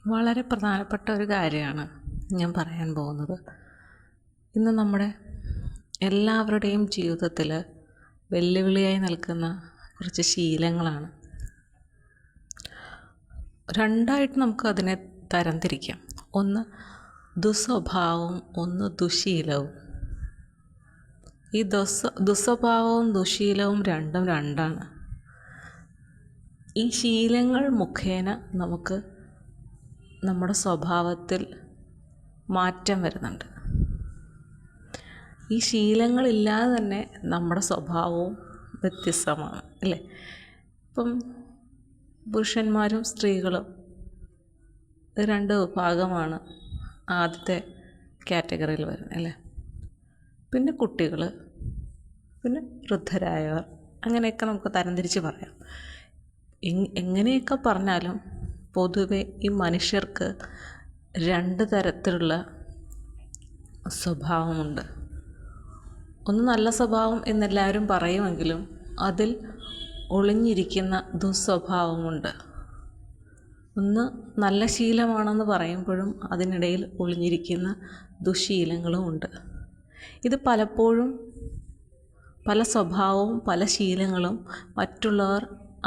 വളരെ പ്രധാനപ്പെട്ട ഒരു കാര്യമാണ് ഞാൻ പറയാൻ പോകുന്നത്. ഇന്ന് നമ്മുടെ എല്ലാവരുടെയും ജീവിതത്തിൽ വെല്ലുവിളിയായി നിൽക്കുന്ന കുറച്ച് ശീലങ്ങളാണ്. രണ്ടായിട്ട് നമുക്ക് അതിനെ തരംതിരിക്കാം. ഒന്ന് ദുസ്വഭാവവും ഒന്ന് ദുശീലവും. ഈ ദുസ്വഭാവവും ദുശീലവും രണ്ടും രണ്ടാണ്. ഈ ശീലങ്ങൾ മുഖേന നമുക്ക് നമ്മുടെ സ്വഭാവത്തിൽ മാറ്റം വരുന്നുണ്ട്. ഈ ശീലങ്ങളില്ലാതെ തന്നെ നമ്മുടെ സ്വഭാവവും വ്യത്യസ്തമാണ്, അല്ലേ? ഇപ്പം പുരുഷന്മാരും സ്ത്രീകളും രണ്ട് വിഭാഗമാണ് ആദ്യത്തെ കാറ്റഗറിയിൽ വരുന്നത്, അല്ലേ? പിന്നെ കുട്ടികൾ, പിന്നെ വൃദ്ധരായവർ, അങ്ങനെയൊക്കെ നമുക്ക് തരംതിരിച്ച് പറയാം. എങ്ങനെയൊക്കെ പറഞ്ഞാലും പൊതുവെ ഈ മനുഷ്യർക്ക് രണ്ട് തരത്തിലുള്ള സ്വഭാവമുണ്ട്. ഒന്ന് നല്ല സ്വഭാവം എന്നെല്ലാവരും പറയുമെങ്കിലും അതിൽ ഒളിഞ്ഞിരിക്കുന്ന ദുസ്വഭാവമുണ്ട്. ഒന്ന് നല്ല ശീലമാണെന്ന് പറയുമ്പോഴും അതിനിടയിൽ ഒളിഞ്ഞിരിക്കുന്ന ദുശീലങ്ങളുമുണ്ട്. ഇത് പലപ്പോഴും പല സ്വഭാവവും പല ശീലങ്ങളും മറ്റുള്ളവർ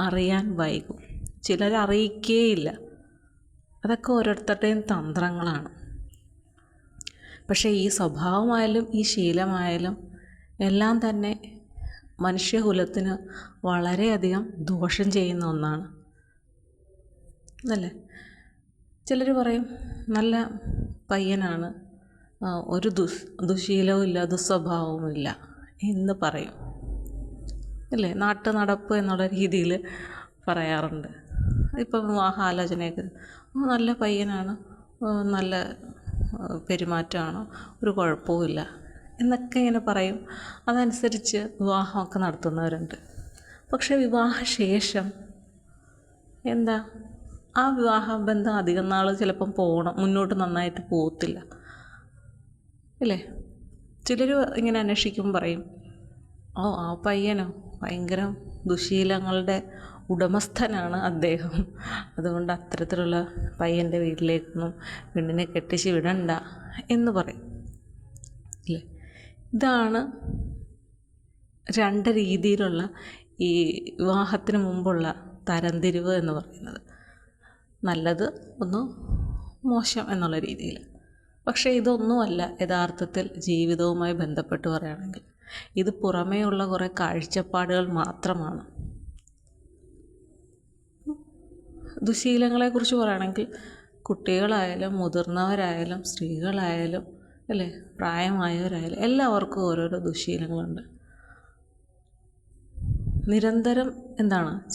അറിയാൻ വൈകും. ചിലർ അറിയിക്കേയില്ല. അതൊക്കെ ഓരോരുത്തരുടെയും തന്ത്രങ്ങളാണ്. പക്ഷേ ഈ സ്വഭാവമായാലും ഈ ശീലമായാലും എല്ലാം തന്നെ മനുഷ്യകുലത്തിന് വളരെയധികം ദോഷം ചെയ്യുന്ന ഒന്നാണ്, അല്ലേ? ചിലർ പറയും നല്ല പയ്യനാണ്, ഒരു ദുശീലവും ഇല്ല, ദുസ്വഭാവവും ഇല്ല എന്ന് പറയും, അല്ലേ? നാട്ടു നടപ്പ് എന്നുള്ള രീതിയിൽ പറയാറുണ്ട്. ഇപ്പം വിവാഹാലോചനയൊക്കെ നല്ല പയ്യനാണ്, നല്ല പെരുമാറ്റമാണ്, ഒരു കുഴപ്പവുമില്ല എന്നൊക്കെ ഇങ്ങനെ പറയും. അതനുസരിച്ച് വിവാഹമൊക്കെ നടത്തുന്നവരുണ്ട്. പക്ഷേ വിവാഹശേഷം എന്താ, ആ വിവാഹബന്ധം അധികം നാൾ ചിലപ്പം മുന്നോട്ട് നന്നായിട്ട് പോകത്തില്ല, ഇല്ലേ? ചിലർ ഇങ്ങനെ അന്വേഷിക്കുമ്പോൾ പറയും, ആ പയ്യനോ ഭയങ്കര ദുശീലങ്ങളുടെ ഉടമസ്ഥനാണ് അദ്ദേഹം, അതുകൊണ്ട് അത്തരത്തിലുള്ള പയ്യൻ്റെ വീട്ടിലേക്കൊന്നും പെണ്ണിനെ കെട്ടിച്ച് വിടണ്ട എന്ന് പറയും, അല്ലേ? ഇതാണ് രണ്ട് രീതിയിലുള്ള ഈ വിവാഹത്തിന് മുമ്പുള്ള തരംതിരിവ് എന്ന് പറയുന്നത്. നല്ലത് ഒന്ന്, മോശം എന്നുള്ള രീതിയിൽ. പക്ഷേ ഇതൊന്നുമല്ല യഥാർത്ഥത്തിൽ ജീവിതവുമായി ബന്ധപ്പെട്ട് പറയുകയാണെങ്കിൽ. ഇത് പുറമേയുള്ള കുറേ കാഴ്ചപ്പാടുകൾ മാത്രമാണ്. ദുശീലങ്ങളെക്കുറിച്ച് പറയുകയാണെങ്കിൽ കുട്ടികളായാലും മുതിർന്നവരായാലും സ്ത്രീകളായാലും, അല്ലേ, പ്രായമായവരായാലും എല്ലാവർക്കും ഓരോരോ ദുശീലങ്ങളുണ്ട്. നിരന്തരം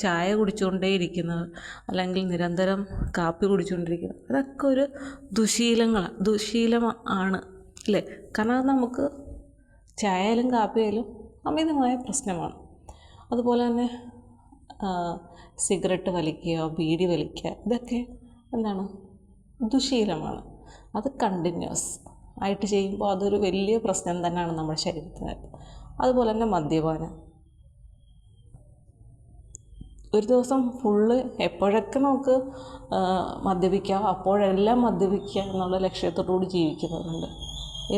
ചായ കുടിച്ചുകൊണ്ടേയിരിക്കുന്നത്, അല്ലെങ്കിൽ നിരന്തരം കാപ്പി കുടിച്ചുകൊണ്ടിരിക്കുന്നത്, അതൊക്കെ ഒരു ദുശീലമാണ്, അല്ലേ? കാരണം അത് നമുക്ക് ചായ ആയാലും കാപ്പി ആയാലും അമിതമായ പ്രശ്നമാണ്. അതുപോലെ തന്നെ സിഗരറ്റ് വലിക്കുക, ബീഡി വലിക്കുക, ഇതൊക്കെ ദുശീലമാണ്. അത് കണ്ടിന്യൂസ് ആയിട്ട് ചെയ്യുമ്പോൾ അതൊരു വലിയ പ്രശ്നം തന്നെയാണ് നമ്മുടെ ശരീരത്തിന്. അതുപോലെ തന്നെ മദ്യപാനം. ഒരു ദിവസം ഫുള്ള് എപ്പോഴൊക്കെ നമുക്ക് മദ്യപിക്കാം അപ്പോഴെല്ലാം മദ്യപിക്കുക എന്നുള്ള ലക്ഷ്യത്തോടുകൂടി ജീവിക്കുന്നവരുണ്ട്.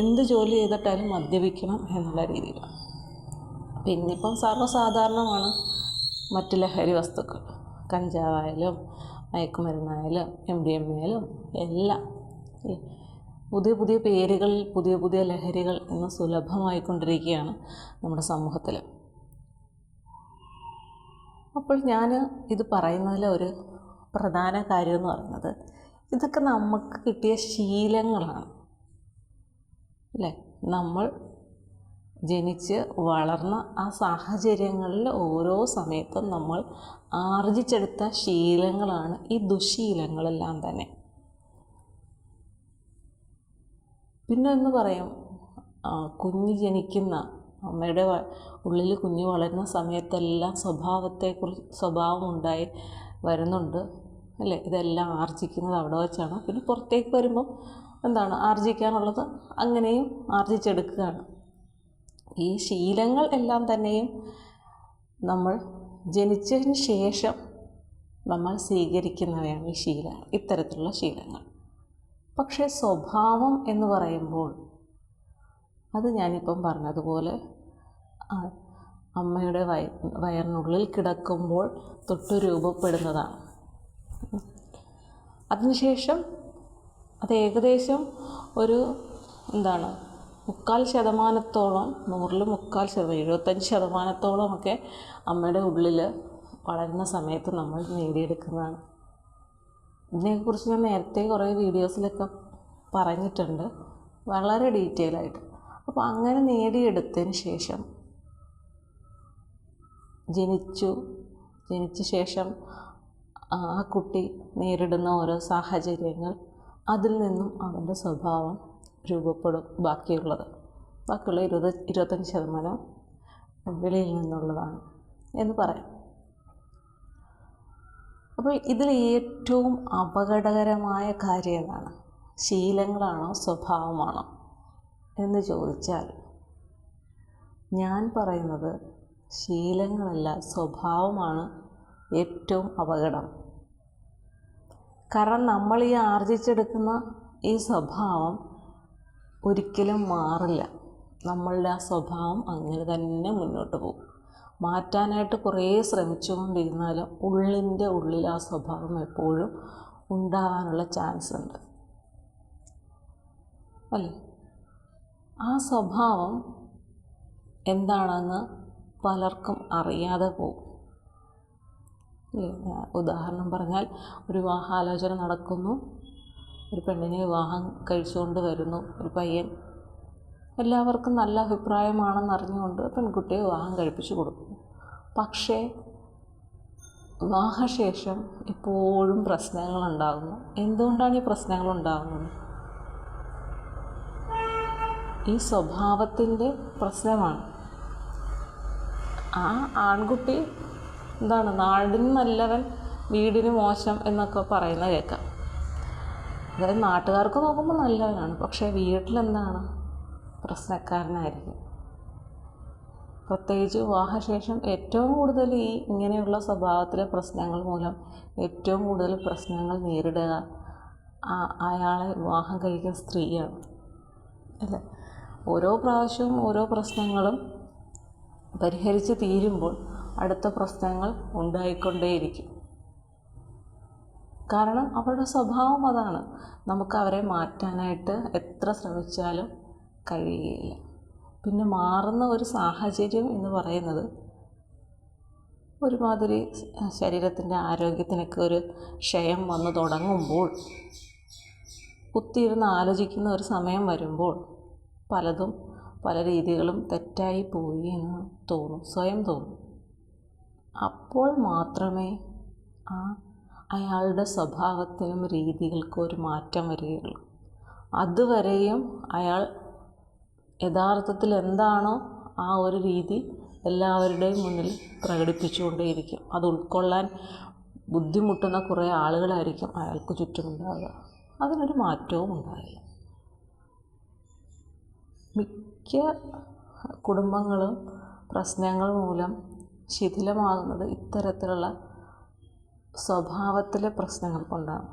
എന്ത് ജോലി ചെയ്തിട്ടാലും മദ്യപിക്കണം എന്നുള്ള രീതിയിലാണ്. പിന്നിപ്പം സർവ്വസാധാരണമാണ് മറ്റ് ലഹരി വസ്തുക്കൾ, കഞ്ചാവായാലും മയക്കുമരുന്നായാലും MDMA ആയാലും എല്ലാം. പുതിയ പുതിയ പേരുകളിൽ പുതിയ പുതിയ ലഹരികൾ ഇന്ന് സുലഭമായിക്കൊണ്ടിരിക്കുകയാണ് നമ്മുടെ സമൂഹത്തിൽ. അപ്പോൾ ഞാൻ ഇത് പറയുന്നതിലെ ഒരു പ്രധാന കാര്യം എന്ന് പറയുന്നത്, ഇതൊക്കെ നമുക്ക് കിട്ടിയ ശീലങ്ങളാണ്, അല്ലേ? നമ്മൾ ജനിച്ച് വളർന്ന ആ സാഹചര്യങ്ങളിൽ ഓരോ സമയത്തും നമ്മൾ ആർജിച്ചെടുത്ത ശീലങ്ങളാണ് ഈ ദുശീലങ്ങളെല്ലാം തന്നെ. പിന്നെ എന്ന് പറയും, കുഞ്ഞ് ജനിക്കുന്ന അമ്മയുടെ ഉള്ളിൽ കുഞ്ഞ് വളരുന്ന സമയത്തെല്ലാം സ്വഭാവം ഉണ്ടായി വരുന്നുണ്ട്, അല്ലേ? ഇതെല്ലാം ആർജിക്കുന്നത് അവിടെ വെച്ചാണ്. പിന്നെ പുറത്തേക്ക് വരുമ്പം ആർജിക്കാനുള്ളത് അങ്ങനെയും ആർജിച്ചെടുക്കുകയാണ്. ഈ ശീലങ്ങൾ എല്ലാം തന്നെയും നമ്മൾ ജനിച്ചതിന് ശേഷം നമ്മൾ സ്വീകരിക്കുന്നവയാണ് ഈ ശീലങ്ങൾ, ഇത്തരത്തിലുള്ള ശീലങ്ങൾ. പക്ഷേ സ്വഭാവം എന്ന് പറയുമ്പോൾ അത് ഞാനിപ്പം പറഞ്ഞതുപോലെ അമ്മയുടെ വയറിനുള്ളിൽ കിടക്കുമ്പോൾ തൊട്ട് രൂപപ്പെടുന്നതാണ്. അതിനുശേഷം അത് ഏകദേശം ഒരു 3/4%, 75%ഒക്കെ അമ്മയുടെ ഉള്ളിൽ വളരുന്ന സമയത്ത് നമ്മൾ നേടിയെടുക്കുന്നതാണ്. ഇതിനെക്കുറിച്ച് ഞാൻ നേരത്തെ കുറേ വീഡിയോസിലൊക്കെ പറഞ്ഞിട്ടുണ്ട്, വളരെ ഡീറ്റെയിൽ ആയിട്ട്. അപ്പോൾ അങ്ങനെ നേടിയെടുത്തതിന് ശേഷം ജനിച്ച ശേഷം ആ കുട്ടി നേരിടുന്ന ഓരോ സാഹചര്യങ്ങൾ, അതിൽ നിന്നും അവൻ്റെ സ്വഭാവം രൂപപ്പെടും. ബാക്കിയുള്ള 25% വെളിയിൽ നിന്നുള്ളതാണ് എന്ന് പറയാം. അപ്പോൾ ഇതിൽ ഏറ്റവും അപകടകരമായ കാര്യം എന്താണ്? ശീലങ്ങളാണോ സ്വഭാവമാണോ എന്ന് ചോദിച്ചാൽ ഞാൻ പറയുന്നത് ശീലങ്ങളല്ല, സ്വഭാവമാണ് ഏറ്റവും അപകടം. കാരണം നമ്മൾ ഈ ആർജിച്ചെടുക്കുന്ന ഈ സ്വഭാവം ഒരിക്കലും മാറില്ല. നമ്മളുടെ ആ സ്വഭാവം അങ്ങനെ തന്നെ മുന്നോട്ട് പോകും. മാറ്റാനായിട്ട് കുറേ ശ്രമിച്ചുകൊണ്ടിരുന്നാലും ഉള്ളിൻ്റെ ഉള്ളിൽ ആ സ്വഭാവം എപ്പോഴും ഉണ്ടാകാനുള്ള ചാൻസ് ഉണ്ട്, അല്ലേ? ആ സ്വഭാവം എന്താണെന്ന് പലർക്കും അറിയാതെ പോകും. ഉദാഹരണം പറഞ്ഞാൽ, ഒരു വിവാഹാലോചന നടക്കുന്നു, ഒരു പെണ്ണിനെ വിവാഹം കഴിച്ചുകൊണ്ട് വരുന്നു ഒരു പയ്യൻ. എല്ലാവർക്കും നല്ല അഭിപ്രായമാണെന്നറിഞ്ഞുകൊണ്ട് പെൺകുട്ടിയെ വിവാഹം കഴിപ്പിച്ചു കൊടുക്കുന്നു. പക്ഷേ വിവാഹശേഷം എപ്പോഴും പ്രശ്നങ്ങളുണ്ടാകുന്നു. എന്തുകൊണ്ടാണ് ഈ പ്രശ്നങ്ങളുണ്ടാകുന്നത്? ഈ സ്വഭാവത്തിൻ്റെ പ്രശ്നമാണ്. ആ ആൺകുട്ടി നാടിന് നല്ലവൻ വീടിന് മോശം എന്നൊക്കെ പറയുന്ന കേൾക്കാം. അതായത് നാട്ടുകാർക്ക് നോക്കുമ്പോൾ നല്ലവനാണ്, പക്ഷേ വീട്ടിലെന്താണ് പ്രശ്നക്കാരനായിരിക്കും. പ്രത്യേകിച്ച് വിവാഹശേഷം ഏറ്റവും കൂടുതൽ ഇങ്ങനെയുള്ള സ്വഭാവത്തിലെ പ്രശ്നങ്ങൾ മൂലം ഏറ്റവും കൂടുതൽ പ്രശ്നങ്ങൾ നേരിടുക അയാളെ വിവാഹം കഴിക്കുന്ന സ്ത്രീയാണ്, അല്ലേ? ഓരോ പ്രാവശ്യവും ഓരോ പ്രശ്നങ്ങളും പരിഹരിച്ച് തീരുമ്പോൾ അടുത്ത പ്രശ്നങ്ങൾ ഉണ്ടായിക്കൊണ്ടേയിരിക്കും. കാരണം അവരുടെ സ്വഭാവം അതാണ്. നമുക്ക് അവരെ മാറ്റാനായിട്ട് എത്ര ശ്രമിച്ചാലും കഴിയുകയില്ല. പിന്നെ മാറുന്ന ഒരു സാഹചര്യം എന്ന് പറയുന്നത് ഒരുമാതിരി ശരീരത്തിൻ്റെ ആരോഗ്യത്തിനൊക്കെ ഒരു ക്ഷയം വന്നു തുടങ്ങുമ്പോൾ, കുത്തിയിരുന്ന് ആലോചിക്കുന്ന ഒരു സമയം വരുമ്പോൾ പലതും പല രീതികളും തെറ്റായി പോയി എന്ന് തോന്നും, സ്വയം തോന്നും. അപ്പോൾ മാത്രമേ അയാളുടെ സ്വഭാവത്തിനും രീതികൾക്കും ഒരു മാറ്റം വരികയുള്ളൂ. അതുവരെയും അയാൾ യഥാർത്ഥത്തിൽ എന്താണോ ആ ഒരു രീതി എല്ലാവരുടെയും മുന്നിൽ പ്രകടിപ്പിച്ചുകൊണ്ടേയിരിക്കും. അത് ഉൾക്കൊള്ളാൻ ബുദ്ധിമുട്ടുന്ന കുറേ ആളുകളായിരിക്കും അയാൾക്ക് ചുറ്റുമുണ്ടാകുക. അതിനൊരു മാറ്റവും ഉണ്ടാകില്ല. മിക്ക കുടുംബങ്ങളും പ്രശ്നങ്ങൾ മൂലം ശിഥിലമാകുന്നത് ഇത്തരത്തിലുള്ള സ്വഭാവത്തിലെ പ്രശ്നങ്ങൾ കൊണ്ടാണ്.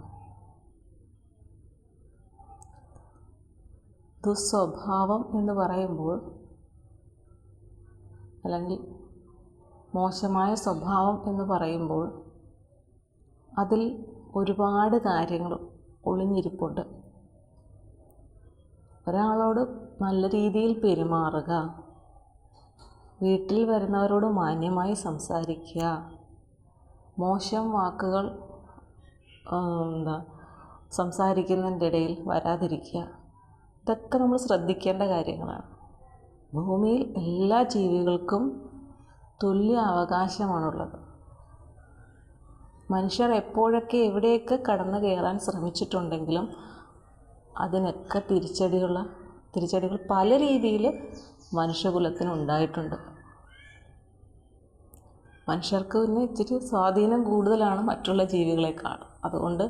ദുസ്വഭാവം എന്ന് പറയുമ്പോൾ, അല്ലെങ്കിൽ മോശമായ സ്വഭാവം എന്ന് പറയുമ്പോൾ അതിൽ ഒരുപാട് കാര്യങ്ങൾ ഒളിഞ്ഞിരിപ്പുണ്ട്. ഒരാളോട് നല്ല രീതിയിൽ പെരുമാറുക, വീട്ടിൽ വരുന്നവരോട് മാന്യമായി സംസാരിക്കുക, മോശം വാക്കുകൾ സംസാരിക്കുന്നതിൻ്റെ ഇടയിൽ വരാതിരിക്കുക, ഇതൊക്കെ നമ്മൾ ശ്രദ്ധിക്കേണ്ട കാര്യങ്ങളാണ്. ഭൂമിയിൽ എല്ലാ ജീവികൾക്കും തുല്യ അവകാശമാണുള്ളത്. മനുഷ്യർ എപ്പോഴൊക്കെ എവിടെയൊക്കെ കടന്നു കയറാൻ ശ്രമിച്ചിട്ടുണ്ടെങ്കിലും അതിനൊക്കെ തിരിച്ചടികൾ പല രീതിയിൽ മനുഷ്യകുലത്തിനുണ്ടായിട്ടുണ്ട്. മനുഷ്യർക്ക് പിന്നെ ഇച്ചിരി സ്വാധീനം കൂടുതലാണ് മറ്റുള്ള ജീവികളെക്കാൾ. അതുകൊണ്ട്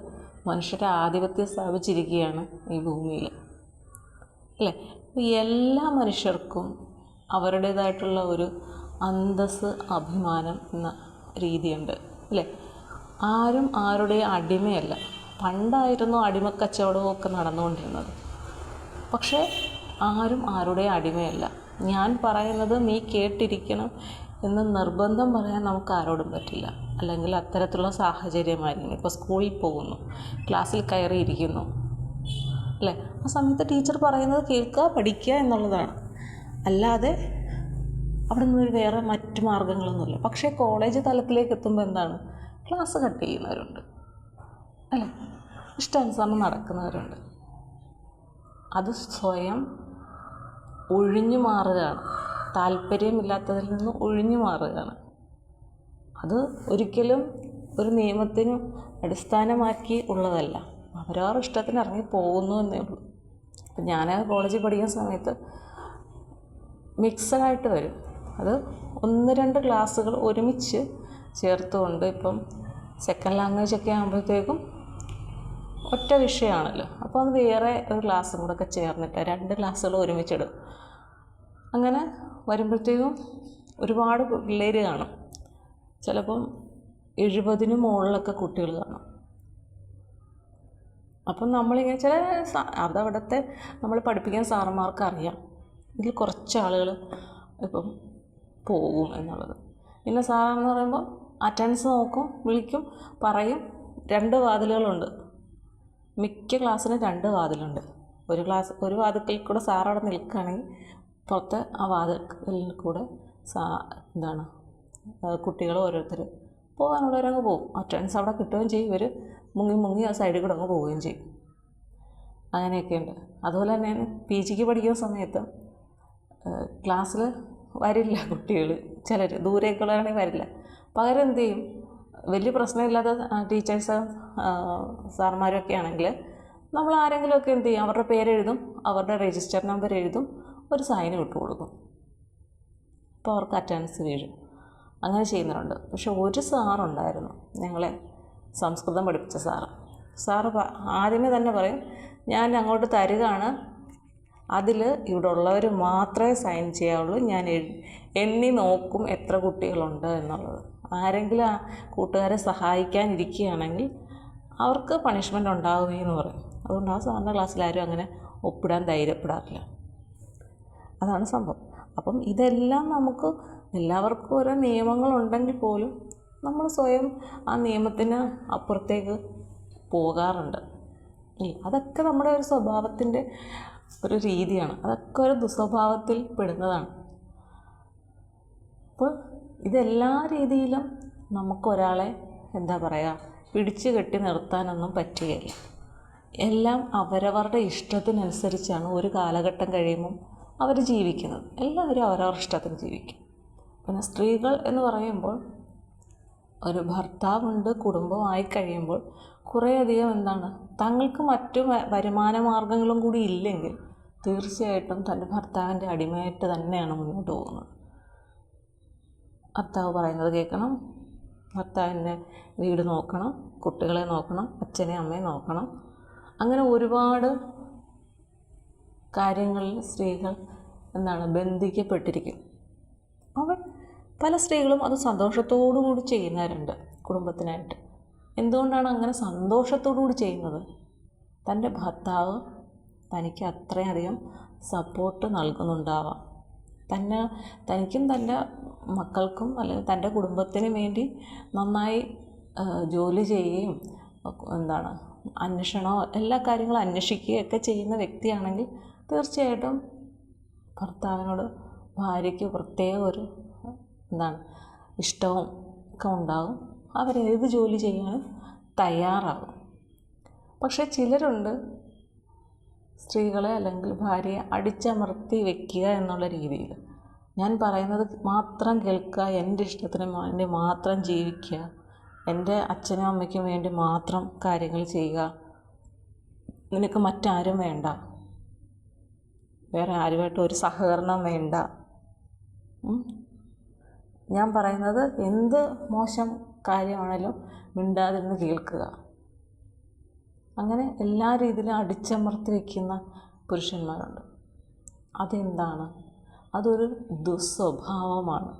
മനുഷ്യരെ ആധിപത്യം സ്ഥാപിച്ചിരിക്കുകയാണ് ഈ ഭൂമിയിൽ, അല്ലേ? എല്ലാ മനുഷ്യർക്കും അവരുടേതായിട്ടുള്ള ഒരു അന്തസ്സ്, അഭിമാനം എന്ന രീതിയുണ്ട്, അല്ലേ? ആരും ആരുടെയും അടിമയല്ല. പണ്ടായിരുന്നു അടിമക്കച്ചവടവും ഒക്കെ നടന്നുകൊണ്ടിരുന്നത്. പക്ഷേ ആരും ആരുടെയും അടിമയല്ല. ഞാൻ പറയുന്നത് നീ കേട്ടിരിക്കണം എന്ന് നിർബന്ധം പറയാൻ നമുക്ക് ആരോടും പറ്റില്ല. അല്ലെങ്കിൽ അത്തരത്തിലുള്ള സാഹചര്യമായിരിക്കും. ഇപ്പോൾ സ്കൂളിൽ പോകുന്നു, ക്ലാസ്സിൽ കയറിയിരിക്കുന്നു അല്ലേ, ആ സമയത്ത് ടീച്ചർ പറയുന്നത് കേൾക്കുക, പഠിക്കുക എന്നുള്ളതാണ്. അല്ലാതെ അവിടെ നിന്ന് വേറെ മറ്റു മാർഗ്ഗങ്ങളൊന്നുമില്ല. പക്ഷേ കോളേജ് തലത്തിലേക്ക് എത്തുമ്പോൾ എന്താണ്, ക്ലാസ് കട്ട് ചെയ്യുന്നവരുണ്ട് അല്ലേ, ഇഷ്ടാനുസരണം നടക്കുന്നവരുണ്ട്. അത് സ്വയം ഒഴിഞ്ഞു മാറുകയാണ്, താല്പര്യമില്ലാത്തതിൽ നിന്ന് ഒഴിഞ്ഞു മാറുകയാണ്. അത് ഒരിക്കലും ഒരു നിയമത്തിന് അടിസ്ഥാനമാക്കി ഉള്ളതല്ല. അവരവരുടെ ഇഷ്ടത്തിന് ഇറങ്ങി പോകുന്നു എന്നേ ഉള്ളൂ. ഇപ്പം ഞാൻ കോളേജിൽ പഠിക്കുന്ന സമയത്ത് മിക്സഡായിട്ട് വരും. അത് 1-2 ക്ലാസ്സുകൾ ഒരുമിച്ച് ചേർത്തുകൊണ്ട്, ഇപ്പം സെക്കൻഡ് ലാംഗ്വേജൊക്കെ ആകുമ്പോഴത്തേക്കും ഒറ്റ വിഷയമാണല്ലോ, അപ്പോൾ അത് വേറെ ഒരു ക്ലാസ്സും കൂടെ ഒക്കെ ചേർന്നിട്ട് 2 ക്ലാസ്സുകൾ ഒരുമിച്ചിടും. അങ്ങനെ വരുമ്പോഴത്തേക്കും ഒരുപാട് പിള്ളേർ കാണും. ചിലപ്പം 70-ന് മുകളിലൊക്കെ കുട്ടികൾ കാണും. അപ്പം നമ്മളിങ്ങനെ അതവിടുത്തെ നമ്മൾ പഠിപ്പിക്കുന്ന സാറന്മാർക്ക് അറിയാം ഇതിൽ കുറച്ച് ആളുകൾ ഇപ്പം പോകും എന്നുള്ളത്. പിന്നെ സാറെന്ന് പറയുമ്പോൾ അറ്റൻഡൻസ് നോക്കും, വിളിക്കും, പറയും. 2 വാതിലുകളുണ്ട്. മിക്ക ക്ലാസ്സിനും 2 വാതിലുണ്ട്. ഒരു വാതിൽക്കൽ കൂടെ സാറവിടെ നിൽക്കുകയാണെങ്കിൽ പുറത്ത് ആ വാതിൽക്കലിൽ കൂടെ കുട്ടികൾ ഓരോരുത്തർ പോകാനുള്ളവരങ്ങ് പോകും. അറ്റൻഡൻസ് അവിടെ കിട്ടുകയും ചെയ്യും. ഇവർ മുങ്ങി ആ സൈഡിൽ കൂടെ അങ്ങ് പോവുകയും ചെയ്യും. അങ്ങനെയൊക്കെയുണ്ട്. അതുപോലെ തന്നെ PGക്ക് പഠിക്കുന്ന സമയത്ത് ക്ലാസ്സിൽ വരില്ല കുട്ടികൾ, ചിലർ ദൂരേക്കുള്ളവരാണെങ്കിൽ വരില്ല. പകരം എന്ത് ചെയ്യും, വലിയ പ്രശ്നമില്ലാത്ത ടീച്ചേഴ്സ് സാർമാരൊക്കെ ആണെങ്കിൽ നമ്മൾ ആരെങ്കിലുമൊക്കെ എന്ത് ചെയ്യും, അവരുടെ പേരെഴുതും, അവരുടെ രജിസ്റ്റർ നമ്പർ എഴുതും, ഒരു സൈന് വിട്ടു കൊടുക്കും. അപ്പോൾ അവർക്ക് അറ്റൻഡൻസ് വീഴും. അങ്ങനെ ചെയ്യുന്നവരുണ്ട്. പക്ഷെ ഒരു സാറുണ്ടായിരുന്നു, ഞങ്ങളെ സംസ്കൃതം പഠിപ്പിച്ച സാറ് ആദ്യമേ തന്നെ പറയും, ഞാൻ അങ്ങോട്ട് തരികയാണ്, അതിൽ ഇവിടെ ഉള്ളവർ മാത്രമേ സൈൻ ചെയ്യാവുള്ളൂ, ഞാൻ എണ്ണി നോക്കും എത്ര കുട്ടികളുണ്ട് എന്നുള്ളത്. ആരെങ്കിലും ആ കൂട്ടുകാരെ സഹായിക്കാനിരിക്കുകയാണെങ്കിൽ അവർക്ക് പണിഷ്മെൻ്റ് ഉണ്ടാവുകയെന്ന് പറയും. അതുകൊണ്ട് ആ സാറിൻ്റെ ക്ലാസ്സിൽ ആരും അങ്ങനെ ഒപ്പിടാൻ ധൈര്യപ്പെടാറില്ല. അതാണ് സംഭവം. അപ്പം ഇതെല്ലാം നമുക്ക് എല്ലാവർക്കും ഓരോ നിയമങ്ങളുണ്ടെങ്കിൽ പോലും നമ്മൾ സ്വയം ആ നിയമത്തിന് അപ്പുറത്തേക്ക് പോകാറുണ്ട്. അതൊക്കെ നമ്മുടെ ഒരു സ്വഭാവത്തിൻ്റെ ഒരു രീതിയാണ്. അതൊക്കെ ഒരു ദുസ്വഭാവത്തിൽ പെടുന്നതാണ്. അപ്പോൾ ഇതെല്ലാ രീതിയിലും നമുക്കൊരാളെ പിടിച്ചു കെട്ടി നിർത്താനൊന്നും പറ്റുകയില്ല. എല്ലാം അവരവരുടെ ഇഷ്ടത്തിനനുസരിച്ചാണ് ഒരു കാലഘട്ടം കഴിയുമ്പം അവർ ജീവിക്കുന്നത്. എല്ലാവരും അവരവരുടെ ഇഷ്ടത്തിന് ജീവിക്കും. പിന്നെ സ്ത്രീകൾ എന്ന് പറയുമ്പോൾ ഒരു ഭർത്താവുണ്ട്, കുടുംബമായി കഴിയുമ്പോൾ കുറേയധികം തങ്ങൾക്ക് മറ്റു വരുമാന മാർഗ്ഗങ്ങളും കൂടി ഇല്ലെങ്കിൽ തീർച്ചയായിട്ടും തൻ്റെ ഭർത്താവിൻ്റെ അടിമയായിട്ട് തന്നെയാണ് മുന്നോട്ട് പോകുന്നത്. ഭർത്താവ് പറയുന്നത് കേൾക്കണം, ഭർത്താവിൻ്റെ വീട് നോക്കണം, കുട്ടികളെ നോക്കണം, അച്ഛനെ അമ്മയെ നോക്കണം. അങ്ങനെ ഒരുപാട് കാര്യങ്ങളിൽ സ്ത്രീകൾ ബന്ധിക്കപ്പെട്ടിരിക്കും. പല സ്ത്രീകളും അത് സന്തോഷത്തോടു കൂടി ചെയ്യുന്നവരുണ്ട് കുടുംബത്തിനായിട്ട്. എന്തുകൊണ്ടാണ് അങ്ങനെ സന്തോഷത്തോടു കൂടി ചെയ്യുന്നത്? തൻ്റെ ഭർത്താവ് തനിക്ക് അത്രയധികം സപ്പോർട്ട് നൽകുന്നുണ്ടാവാം. തനിക്കും തൻ്റെ മക്കൾക്കും അല്ലെങ്കിൽ തൻ്റെ കുടുംബത്തിന് വേണ്ടി നന്നായി ജോലി ചെയ്യുകയും അന്വേഷണമോ എല്ലാ കാര്യങ്ങളും അന്വേഷിക്കുകയൊക്കെ ചെയ്യുന്ന വ്യക്തിയാണെങ്കിൽ തീർച്ചയായിട്ടും ഭർത്താവിനോട് ഭാര്യയ്ക്ക് പ്രത്യേക ഒരു ഇഷ്ടവും ഒക്കെ ഉണ്ടാകും. അവരേത് ജോലി ചെയ്യാനും തയ്യാറാകും. പക്ഷേ ചിലരുണ്ട്, സ്ത്രീകളെ അല്ലെങ്കിൽ ഭാര്യയെ അടിച്ചമർത്തി വയ്ക്കുക എന്നുള്ള രീതിയിൽ. ഞാൻ പറയുന്നത് മാത്രം കേൾക്കുക, എൻ്റെ ഇഷ്ടത്തിന് വേണ്ടി മാത്രം ജീവിക്കുക, എൻ്റെ അച്ഛനും അമ്മയ്ക്കും വേണ്ടി മാത്രം കാര്യങ്ങൾ ചെയ്യുക, നിനക്ക് മറ്റാരും വേണ്ട, വേറെ ആരുമായിട്ടും ഒരു സഹകരണം വേണ്ട. ഞാൻ പറയുന്നത് എന്ത് മോശം കാര്യമാണേലും മിണ്ടാതിരുന്ന് കേൾക്കുക. അങ്ങനെ എല്ലാ രീതിയിലും അടിച്ചമർത്തി വയ്ക്കുന്ന പുരുഷന്മാരുണ്ട്. അതെന്താണ്? അതൊരു ദുസ്വഭാവമാണ്.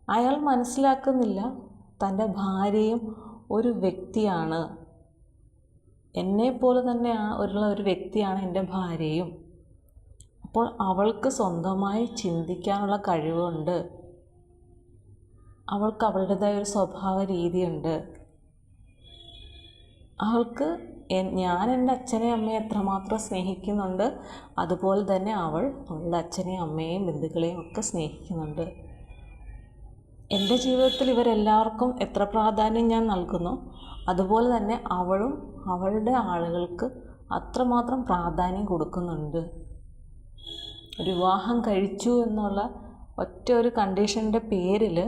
അയാൾ മനസ്സിലാക്കുന്നില്ല തൻ്റെ ഭാര്യയും ഒരു വ്യക്തിയാണ്, എന്നെപ്പോലെ തന്നെ ഉള്ള ഒരു വ്യക്തിയാണ് എൻ്റെ ഭാര്യയും. അപ്പോൾ അവൾക്ക് സ്വന്തമായി ചിന്തിക്കാനുള്ള കഴിവുണ്ട്, അവൾക്ക് അവളുടേതായ ഒരു സ്വഭാവ രീതിയുണ്ട്. അവൾക്ക് ഞാൻ എൻ്റെ അച്ഛനെയും അമ്മയെ എത്രമാത്രം സ്നേഹിക്കുന്നുണ്ട്, അതുപോലെ തന്നെ അവൾ അവളുടെ അച്ഛനെയും അമ്മയെയും ബന്ധുക്കളെയും ഒക്കെ സ്നേഹിക്കുന്നുണ്ട്. എൻ്റെ ജീവിതത്തിൽ ഇവരെല്ലാവർക്കും എത്ര പ്രാധാന്യം ഞാൻ നൽകുന്നു, അതുപോലെ തന്നെ അവളും അവളുടെ ആളുകൾക്ക് അത്രമാത്രം പ്രാധാന്യം കൊടുക്കുന്നുണ്ട്. ഒരു വിവാഹം കഴിച്ചു എന്നുള്ള ഒറ്റ ഒരു കണ്ടീഷൻ്റെ പേരിൽ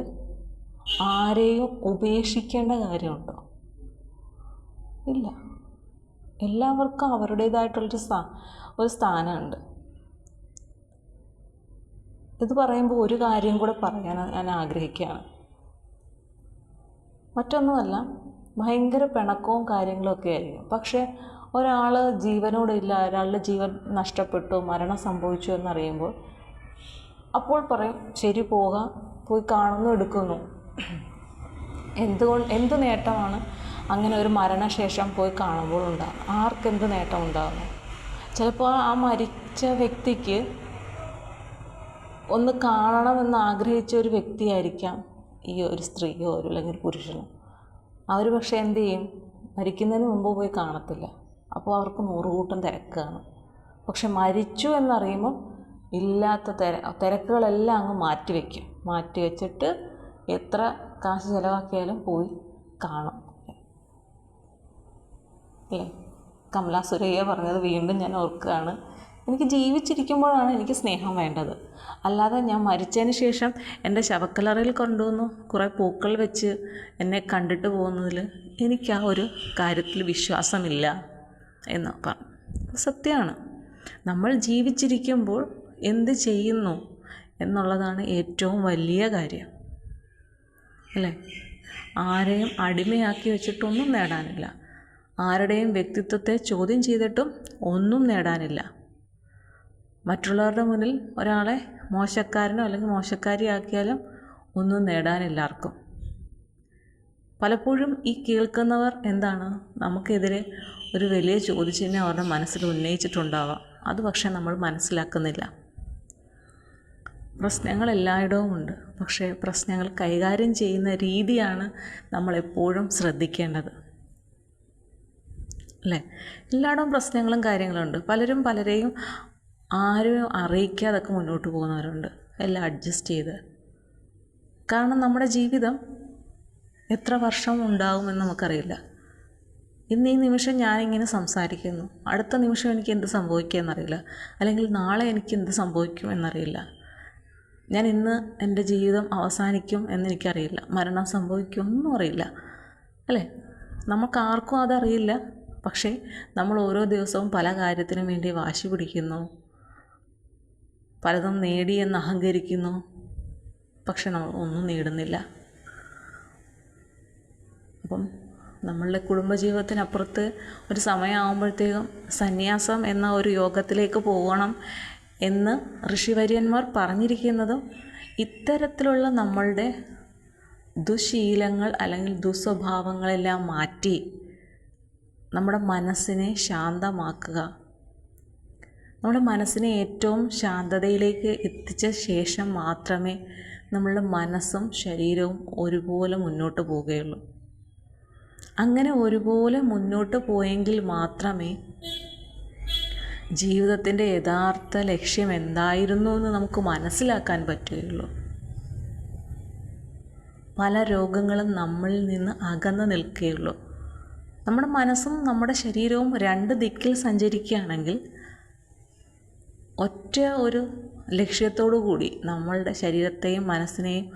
ആരെയും ഉപേക്ഷിക്കേണ്ട കാര്യമുണ്ടോ? ഇല്ല. എല്ലാവർക്കും അവരുടേതായിട്ടുള്ളൊരു സ്ഥാനമുണ്ട്. ഇത് പറയുമ്പോൾ ഒരു കാര്യം കൂടെ പറയാൻ ഞാൻ ആഗ്രഹിക്കുകയാണ്. മറ്റൊന്നുമല്ല, ഭയങ്കര പിണക്കവും കാര്യങ്ങളൊക്കെ ആയിരിക്കും. പക്ഷേ ഒരാൾ ജീവനോടില്ല, ഒരാളുടെ ജീവൻ നഷ്ടപ്പെട്ടു, മരണം സംഭവിച്ചു എന്നറിയുമ്പോൾ അപ്പോൾ പറയും ശരി പോയി കാണുന്നു, എടുക്കുന്നു. എന്ത് നേട്ടമാണ് അങ്ങനെ ഒരു മരണശേഷം പോയി കാണുമ്പോൾ ഉണ്ടാകും? ആർക്കെന്ത് നേട്ടം ഉണ്ടാകുന്നു? ചിലപ്പോൾ ആ മരിച്ച വ്യക്തിക്ക് ഒന്ന് കാണണമെന്ന് ആഗ്രഹിച്ച ഒരു വ്യക്തിയായിരിക്കാം ഈ ഒരു സ്ത്രീയോ അല്ലെങ്കിൽ പുരുഷനോ. അവർ പക്ഷേ എന്ത് ചെയ്യും? മരിക്കുന്നതിന് മുമ്പ് പോയി കാണത്തില്ല. അപ്പോൾ അവർക്ക് നൂറുകൂട്ടം തിരക്കാണ്. പക്ഷെ മരിച്ചു എന്നറിയുമ്പം ഇല്ലാത്ത തിരക്കുകളെല്ലാം അങ്ങ് മാറ്റി വെച്ചിട്ട് എത്ര കാശ് ചിലവാക്കിയാലും പോയി കാണും. അല്ലേ? കമലാ സുരയ്യ പറഞ്ഞത് വീണ്ടും ഞാൻ ഓർക്കുകയാണ്. എനിക്ക് ജീവിച്ചിരിക്കുമ്പോഴാണ് എനിക്ക് സ്നേഹം വേണ്ടത്, അല്ലാതെ ഞാൻ മരിച്ചതിന് ശേഷം എൻ്റെ ശവക്കല്ലറയിൽ കൊണ്ടുവന്നു കുറേ പൂക്കൾ വെച്ച് എന്നെ കണ്ടിട്ട് പോകുന്നതിൽ എനിക്ക് ആ ഒരു കാര്യത്തിൽ വിശ്വാസമില്ല എന്ന് പറഞ്ഞു. സത്യമാണ്. നമ്മൾ ജീവിച്ചിരിക്കുമ്പോൾ എന്ത് ചെയ്യുന്നു എന്നുള്ളതാണ് ഏറ്റവും വലിയ കാര്യം, അല്ലേ? ആരെയും അടിമയാക്കി വെച്ചിട്ടൊന്നും നേടാനില്ല. ആരുടെയും വ്യക്തിത്വത്തെ ചോദ്യം ചെയ്തിട്ടും ഒന്നും നേടാനില്ല. മറ്റുള്ളവരുടെ മുന്നിൽ ഒരാളെ മോശക്കാരനോ അല്ലെങ്കിൽ മോശക്കാരിയാക്കിയാലും ഒന്നും നേടാനില്ല ആർക്കും. പലപ്പോഴും ഈ കേൾക്കുന്നവർ എന്താണ്, നമുക്കെതിരെ ഒരു വലിയ ചോദ്യചിഹ്നം അവരുടെ മനസ്സിൽ ഉന്നയിച്ചിട്ടുണ്ടാവാം. അത് പക്ഷേ നമ്മൾ മനസ്സിലാക്കുന്നില്ല. പ്രശ്നങ്ങൾ എല്ലായിടവും ഉണ്ട്, പക്ഷേ പ്രശ്നങ്ങൾ കൈകാര്യം ചെയ്യുന്ന രീതിയാണ് നമ്മളെപ്പോഴും ശ്രദ്ധിക്കേണ്ടത്, അല്ലേ? എല്ലായിടവും പ്രശ്നങ്ങളും കാര്യങ്ങളും ഉണ്ട്. പലരും പലരെയും ആരും അറിയിക്കാതൊക്കെ മുന്നോട്ട് പോകുന്നവരുണ്ട്, എല്ലാം അഡ്ജസ്റ്റ് ചെയ്ത്. കാരണം നമ്മുടെ ജീവിതം എത്ര വർഷം ഉണ്ടാകുമെന്ന് നമുക്കറിയില്ല. ഇന്ന് ഈ നിമിഷം ഞാനിങ്ങനെ സംസാരിക്കുന്നു, അടുത്ത നിമിഷം എനിക്ക് എന്ത് സംഭവിക്കുമെന്നറിയില്ല, അല്ലെങ്കിൽ നാളെ എനിക്ക് എന്ത് സംഭവിക്കും എന്നറിയില്ല. ഞാൻ ഇന്ന് എൻ്റെ ജീവിതം അവസാനിക്കും എന്നെനിക്കറിയില്ല, മരണം സംഭവിക്കും ഒന്നും അറിയില്ല, അല്ലേ? നമുക്കാർക്കും അതറിയില്ല. പക്ഷേ നമ്മൾ ഓരോ ദിവസവും പല കാര്യത്തിനും വേണ്ടി വാശി പിടിക്കുന്നു, പലതും നേടിയെന്ന് അഹങ്കരിക്കുന്നു, പക്ഷെ നമ്മൾ ഒന്നും നേടുന്നില്ല. അപ്പം നമ്മളുടെ കുടുംബജീവിതത്തിനപ്പുറത്ത് ഒരു സമയമാകുമ്പോഴത്തേക്കും സന്യാസം എന്ന ഒരു യോഗത്തിലേക്ക് പോകണം എന്ന് ഋഷിവര്യന്മാർ പറഞ്ഞിരിക്കുന്നതും ഇത്തരത്തിലുള്ള നമ്മളുടെ ദുശീലങ്ങൾ അല്ലെങ്കിൽ ദുസ്വഭാവങ്ങളെല്ലാം മാറ്റി നമ്മുടെ മനസ്സിനെ ശാന്തമാക്കുക, നമ്മുടെ മനസ്സിനെ ഏറ്റവും ശാന്തതയിലേക്ക് എത്തിച്ച ശേഷം മാത്രമേ നമ്മളുടെ മനസ്സും ശരീരവും ഒരുപോലെ മുന്നോട്ട് പോവുകയുള്ളൂ. അങ്ങനെ ഒരുപോലെ മുന്നോട്ട് പോയെങ്കിൽ മാത്രമേ ജീവിതത്തിൻ്റെ യഥാർത്ഥ ലക്ഷ്യം എന്തായിരുന്നു എന്ന് നമുക്ക് മനസ്സിലാക്കാൻ പറ്റുകയുള്ളൂ. പല രോഗങ്ങളും നമ്മളിൽ നിന്ന് അകന്നു നിൽക്കുകയുള്ളൂ. നമ്മുടെ മനസ്സും നമ്മുടെ ശരീരവും രണ്ട് ദിക്കിൽ സഞ്ചരിക്കുകയാണെങ്കിൽ ഒറ്റ ഒരു ലക്ഷ്യത്തോടു കൂടി, നമ്മളുടെ ശരീരത്തെയും മനസ്സിനെയും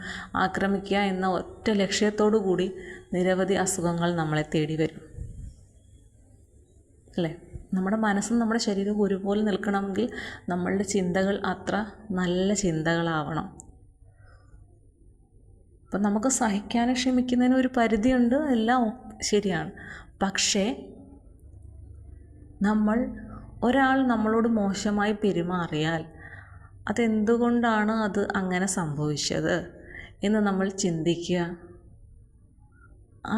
ആക്രമിക്കുക എന്ന ഒറ്റ ലക്ഷ്യത്തോടു കൂടി നിരവധി അസുഖങ്ങൾ നമ്മളെ തേടി വരും, അല്ലേ? നമ്മുടെ മനസ്സും നമ്മുടെ ശരീരവും ഒരുപോലെ നിൽക്കണമെങ്കിൽ നമ്മളുടെ ചിന്തകൾ അത്ര നല്ല ചിന്തകളാവണം. അപ്പം നമുക്ക് സഹിക്കാനും ക്ഷമിക്കുന്നതിന് ഒരു പരിധിയുണ്ട്, എല്ലാം ശരിയാണ്. പക്ഷേ ഒരാൾ നമ്മളോട് മോശമായി പെരുമാറിയാൽ അതെന്തുകൊണ്ടാണ് അത് അങ്ങനെ സംഭവിച്ചത് എന്ന് നമ്മൾ ചിന്തിക്കുക.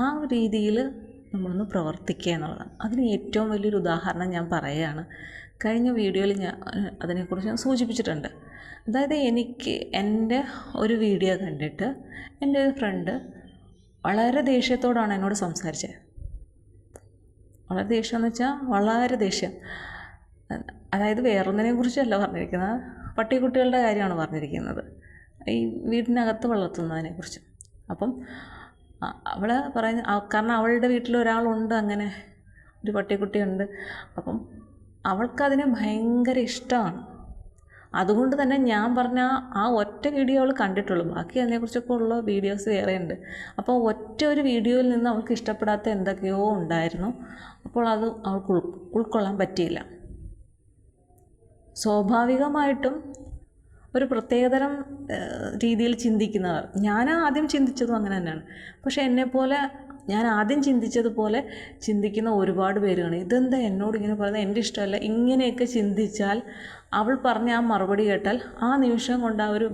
ആ രീതിയിൽ നമ്മളൊന്ന് പ്രവർത്തിക്കുക എന്നുള്ളതാണ്. അതിന് ഏറ്റവും വലിയൊരു ഉദാഹരണം ഞാൻ പറയുകയാണ്. കഴിഞ്ഞ വീഡിയോയിൽ ഞാൻ അതിനെക്കുറിച്ച് ഞാൻ സൂചിപ്പിച്ചിട്ടുണ്ട്. അതായത് എൻ്റെ ഒരു വീഡിയോ കണ്ടിട്ട് എൻ്റെ ഒരു ഫ്രണ്ട് വളരെ ദേഷ്യത്തോടാണ് എന്നോട് സംസാരിച്ചത്. വളരെ ദേഷ്യമെന്ന് വെച്ചാൽ വളരെ ദേഷ്യം. അതായത് വേറൊന്നിനെ കുറിച്ചല്ല പറഞ്ഞിരിക്കുന്നത്, പട്ടിക്കുട്ടികളുടെ കാര്യമാണ് പറഞ്ഞിരിക്കുന്നത്, ഈ വീടിനകത്ത് വളർത്തുന്നതിനെക്കുറിച്ച്. അപ്പം അവൾ പറയുന്ന, കാരണം അവളുടെ വീട്ടിൽ ഒരാളുണ്ട്, അങ്ങനെ ഒരു പട്ടിക്കുട്ടിയുണ്ട്. അപ്പം അവൾക്കതിനെ ഭയങ്കര ഇഷ്ടമാണ്. അതുകൊണ്ട് തന്നെ ഞാൻ പറഞ്ഞ ആ ഒറ്റ വീഡിയോ അവൾ കണ്ടിട്ടുള്ളൂ. ബാക്കി അതിനെക്കുറിച്ചൊക്കെ ഉള്ള വീഡിയോസ് വേറെ ഉണ്ട്. അപ്പോൾ ഒറ്റ ഒരു വീഡിയോയിൽ നിന്ന് അവൾക്ക് ഇഷ്ടപ്പെടാത്ത എന്തൊക്കെയോ ഉണ്ടായിരുന്നു. അപ്പോൾ അത് അവൾക്ക് ഉൾക്കൊള്ളാൻ പറ്റിയില്ല. സ്വാഭാവികമായിട്ടും ഒരു പ്രത്യേകതരം രീതിയിൽ ചിന്തിക്കുന്നവർ, ഞാൻ ആദ്യം ചിന്തിച്ചതും അങ്ങനെ തന്നെയാണ്. പക്ഷേ എന്നെപ്പോലെ ഞാൻ ആദ്യം ചിന്തിച്ചതുപോലെ ചിന്തിക്കുന്ന ഒരുപാട് പേരാണ്. ഇതെന്താ എന്നോട് ഇങ്ങനെ പറയുന്നത്, എൻ്റെ ഇഷ്ടമല്ല, ഇങ്ങനെയൊക്കെ ചിന്തിച്ചാൽ അവൾ പറഞ്ഞ ആ മറുപടി കേട്ടാൽ ആ നിമിഷം കൊണ്ട് ആ ഒരു